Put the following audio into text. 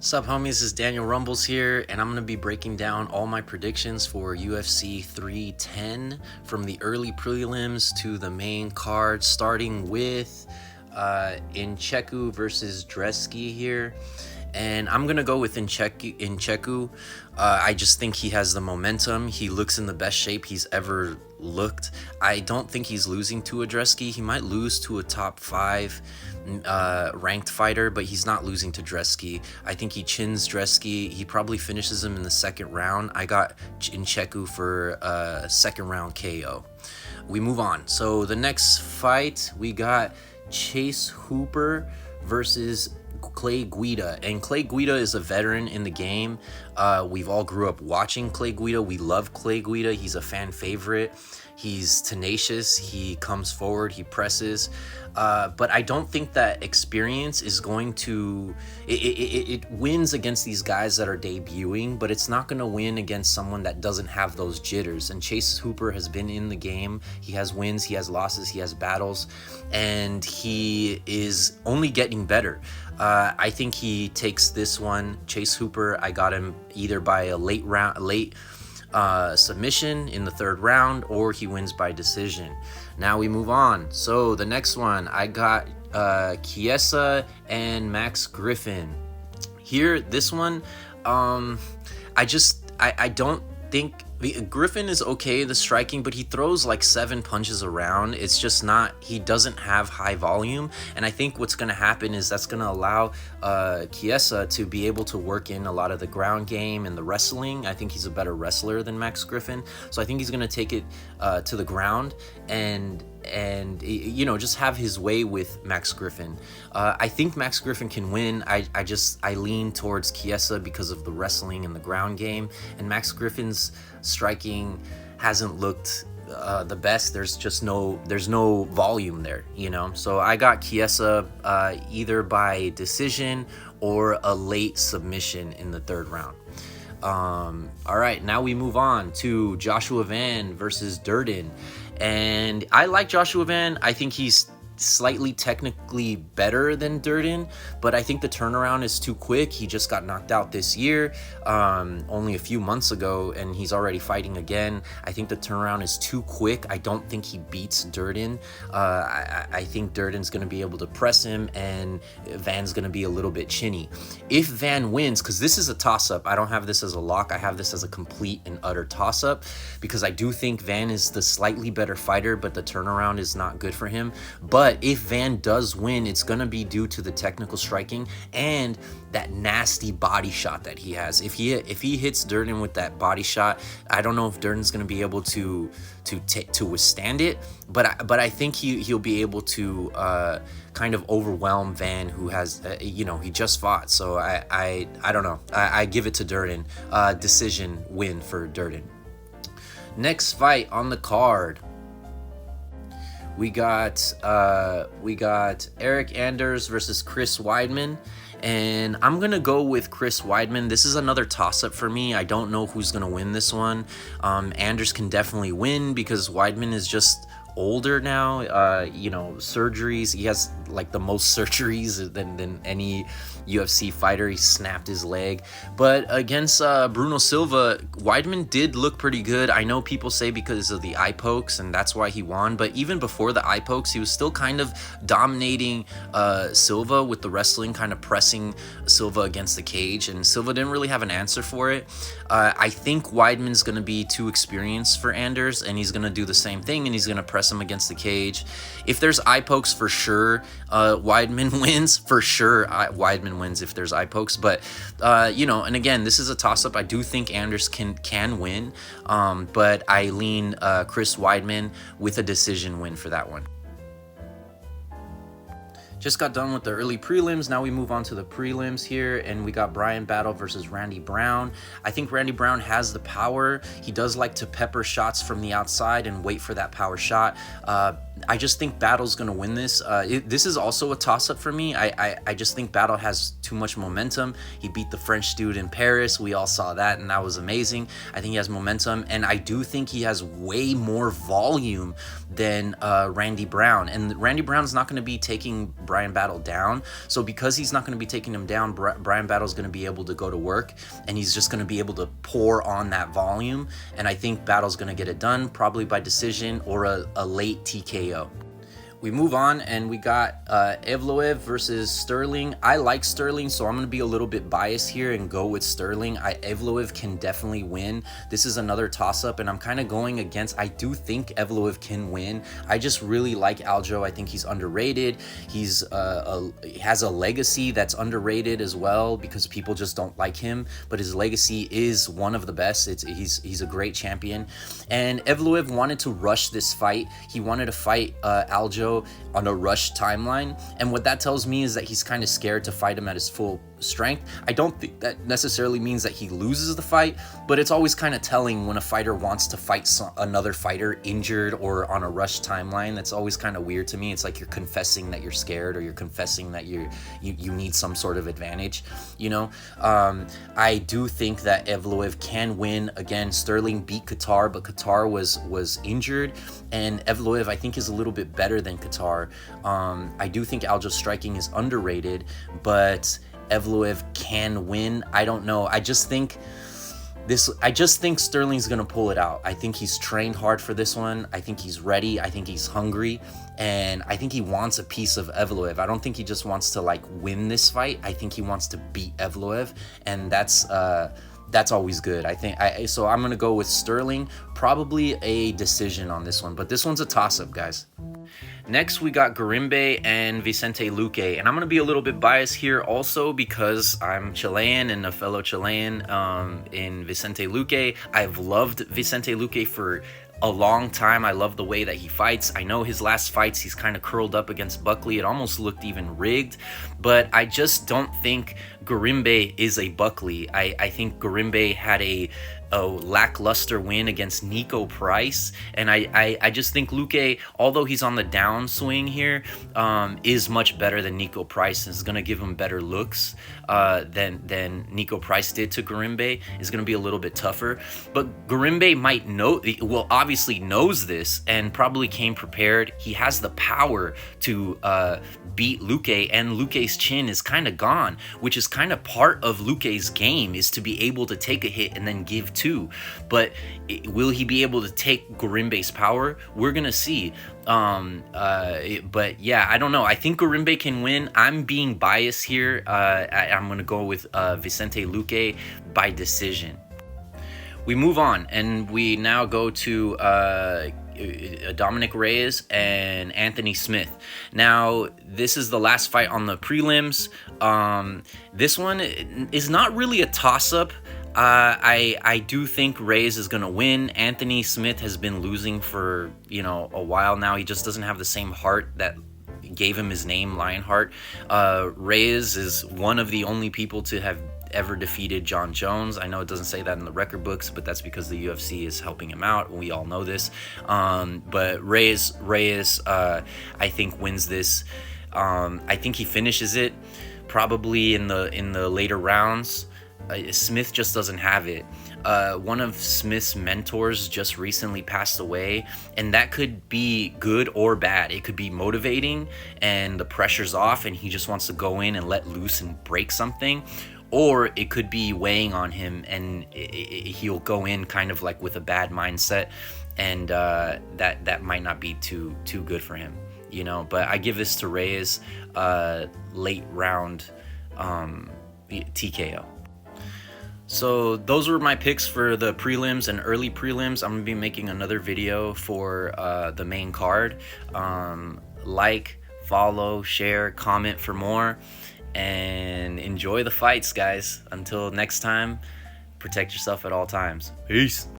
Sup homies, this is Daniel Rumbles here, and I'm going to be breaking down all my predictions for UFC 310 from the early prelims to the main card, starting with Ncheku versus Dresky here. And I'm going to go with Ncheku. I just think he has the momentum. He looks in the best shape he's ever looked. I don't think he's losing to a Dresky. He might lose to a top 5 ranked fighter, but he's not losing to Dresky. I think he chins Dresky. He probably finishes him in the second round. I got Ncheku for a second round KO. We move on. So the next fight, we got Chase Hooper versus Clay Guida, and Clay Guida is a veteran in the game. We've all grew up watching Clay Guida. We love Clay Guida. He's a fan favorite. He's tenacious. He comes forward. He presses. But I don't think that experience is going to... It wins against these guys that are debuting, but it's not going to win against someone that doesn't have those jitters. And Chase Hooper has been in the game. He has wins. He has losses. He has battles. And he is only getting better. I think he takes this one. Chase Hooper, I got him either by a late submission in the third round, or he wins by decision. Now we move on. So the next one, I got Chiesa and Max Griffin. Here, this one, I don't think... Griffin is okay, the striking, but he throws like 7 punches around. It's just not, he doesn't have high volume. And I think what's going to happen is that's going to allow Chiesa to be able to work in a lot of the ground game and the wrestling. I think he's a better wrestler than Max Griffin. So I think he's going to take it to the ground and you know, just have his way with Max Griffin. I think Max Griffin can win. I lean towards Chiesa because of the wrestling and the ground game, and Max Griffin's striking hasn't looked the best. There's no volume there, you know. So I got Chiesa either by decision or a late submission in the third round. All right, now we move on to Joshua Van versus Durden. And I like Joshua Van. I think he's slightly technically better than Durden, but I think the turnaround is too quick. He just got knocked out this year, only a few months ago, and he's already fighting again. I think the turnaround is too quick. I don't think he beats Durden. I think Durden's going to be able to press him, and Van's going to be a little bit chinny. If Van wins, because this is a toss-up, I don't have this as a lock. I have this as a complete and utter toss-up, because I do think Van is the slightly better fighter, but the turnaround is not good for him. But if Van does win, it's going to be due to the technical striking and that nasty body shot that he has. If he hits Durden with that body shot, I don't know if Durden's going to be able to withstand it, but I think he'll be able to kind of overwhelm Van, who has you know, he just fought. So I don't know. I give it to Durden. Decision win for Durden. Next fight on the card, we got Eric Anders versus Chris Weidman, and I'm gonna go with Chris Weidman. This is another toss-up for me. I don't know who's gonna win this one. Anders can definitely win because Weidman is just older now. You know, surgeries, he has like the most surgeries than any UFC fighter. He snapped his leg, but against Bruno Silva, Weidman did look pretty good. I know people say because of the eye pokes and that's why he won, but even before the eye pokes, he was still kind of dominating Silva with the wrestling, kind of pressing Silva against the cage, and Silva didn't really have an answer for it. I think Weidman's going to be too experienced for Anders, and he's going to do the same thing, and he's going to press him against the cage. If there's eye pokes, for sure Weidman wins. For sure Weidman wins if there's eye pokes. But you know, and again, this is a toss-up. I do think Anders can win, but I lean Chris Weidman with a decision win for that one. Just got done with the early prelims. Now we move on to the prelims here, and we got Brian Battle versus Randy Brown. I think Randy Brown has the power. He does like to pepper shots from the outside and wait for that power shot. I just think Battle's gonna win this. This is also a toss-up for me. I just think Battle has too much momentum. He beat the French dude in Paris. We all saw that, and that was amazing. I think he has momentum, and I do think he has way more volume than Randy Brown. And Randy Brown's not going to be taking Bryan Battle down. So because he's not going to be taking him down, Bryan Battle's going to be able to go to work, and he's just going to be able to pour on that volume. And I think Battle's going to get it done, probably by decision or a late TKO. We move on, and we got Evloev versus Sterling. I like Sterling, so I'm going to be a little bit biased here and go with Sterling. Evloev can definitely win. This is another toss-up, and I'm kind of going against. I do think Evloev can win. I just really like Aljo. I think he's underrated. He has a legacy that's underrated as well because people just don't like him, but his legacy is one of the best. He's a great champion. And Evloev wanted to rush this fight. He wanted to fight Aljo on a rush timeline, and what that tells me is that he's kind of scared to fight him at his full strength. I don't think that necessarily means that he loses the fight, but it's always kind of telling when a fighter wants to fight another fighter injured or on a rush timeline. That's always kind of weird to me. It's like you're confessing that you're scared, or you're confessing that you need some sort of advantage, you know. I do think that Evloev can win. Again, Sterling beat Qatar, but Qatar was injured, and Evloev I think is a little bit better than Qatar. I do think Aljo's striking is underrated, but Evloev can win. I don't know. I just think Sterling's gonna pull it out. I think he's trained hard for this one. I think he's ready. I think he's hungry, and I think he wants a piece of Evloev. I don't think he just wants to like win this fight. I think he wants to beat Evloev, and that's always good. So I'm gonna go with Sterling, probably a decision on this one, but this one's a toss-up, guys. Next, we got Garimbe and Vicente Luque, and I'm going to be a little bit biased here also because I'm Chilean and a fellow Chilean in Vicente Luque. I've loved Vicente Luque for a long time. I love the way that he fights. I know his last fights, he's kind of curled up against Buckley. It almost looked even rigged, but I just don't think Garimbe is a Buckley. I think Garimbe had a lackluster win against Nico Price, and I just think Luque, although he's on the downswing here, is much better than Nico Price and is going to give him better looks than Nico Price did to Garimbe. Is going to be a little bit tougher, but Garimbe obviously knows this and probably came prepared. He has the power to beat Luque, and Luque's chin is kind of gone, which is kind of part of Luque's game, is to be able to take a hit and then give two. But will he be able to take Garimbe's power? We're gonna see. But yeah, I don't know. I think Garimbe can win. I'm being biased here. I'm gonna go with Vicente Luque by decision. We move on, and we now go to Dominic Reyes and Anthony Smith. Now, this is the last fight on the prelims. This one is not really a toss-up. I do think Reyes is going to win. Anthony Smith has been losing for, a while now. He just doesn't have the same heart that gave him his name, Lionheart. Reyes is one of the only people to have ever defeated John Jones. I know it doesn't say that in the record books, but that's because the UFC is helping him out. We all know this. But Reyes, I think wins this. I think he finishes it probably in the later rounds. Smith just doesn't have it. One of Smith's mentors just recently passed away, and that could be good or bad. It could be motivating and the pressure's off and he just wants to go in and let loose and break something. Or it could be weighing on him and he'll go in kind of like with a bad mindset, and that might not be too good for him, But I give this to Reyes, late round TKO. So those were my picks for the prelims and early prelims. I'm going to be making another video for the main card. Like, follow, share, comment for more, and enjoy the fights, guys. Until next time, protect yourself at all times. Peace.